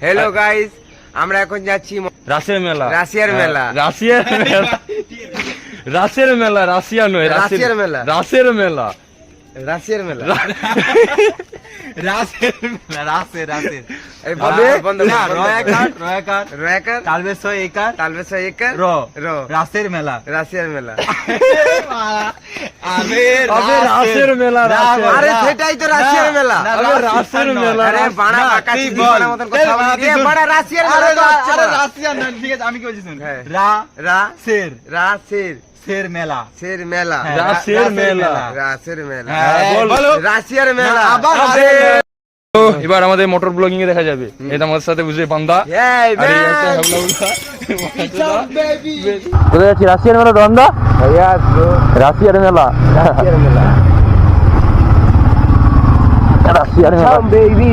Hello guys, আমরা এখন যাচ্ছি রাসের মেলা। রাশিয়ার মেলা। রাশিয়ার মেলা। রাসের মেলা, রাশিয়া নয়, রাশিয়ার মেলা। রাসের মেলা। রাশিয়ার মেলা। রাসের মেলা, রাসের রাসের এই বন্ধ না, কর, রয়াকার রয়াকার রয়াকার তালবেশ একার তালবেশ একার র র রাসের মেলা। রাশিয়ার মেলা। আবে আবে রাসের মেলা, রাসের। আরে সেটাই তো রাশিয়ার মেলা। আবে রাসের মেলা। আরে বাড়া বাঁকা তুই চিনি বল। বাড়া মতন কথা এই বলছিস। তুই এ বাড়া রাশিয়ার মেলা আরে তো হচ্ছে আরে না। রাশিয়ান না, ঠিক আছে আমি কি বলছি শুন। হ্যাঁ। রা রা সের রাসের সের মেলা। সের মেলা। হ্যাঁ, রাসের মেলা। রাসের মেলা। হ্যাঁ, বল। বলো। রাশিয়ার মেলা। না, আবার আবে। রাসের মেলা। তো এবার আমাদের মোটর ব্লগিং এ দেখা যাবে। এটা আমাদের সাথে বুঝে বান্দা। এই আর এই একটা ম্যান। হাবলা উলা। বেবি। কোথায় যাচ্ছি? রাশিয়ার মেলা বান্দা। ভাইয়া তো রাশিয়ার মেলা। রাশিয়ার মেলা। রাশিয়ার মেলা। বেবি।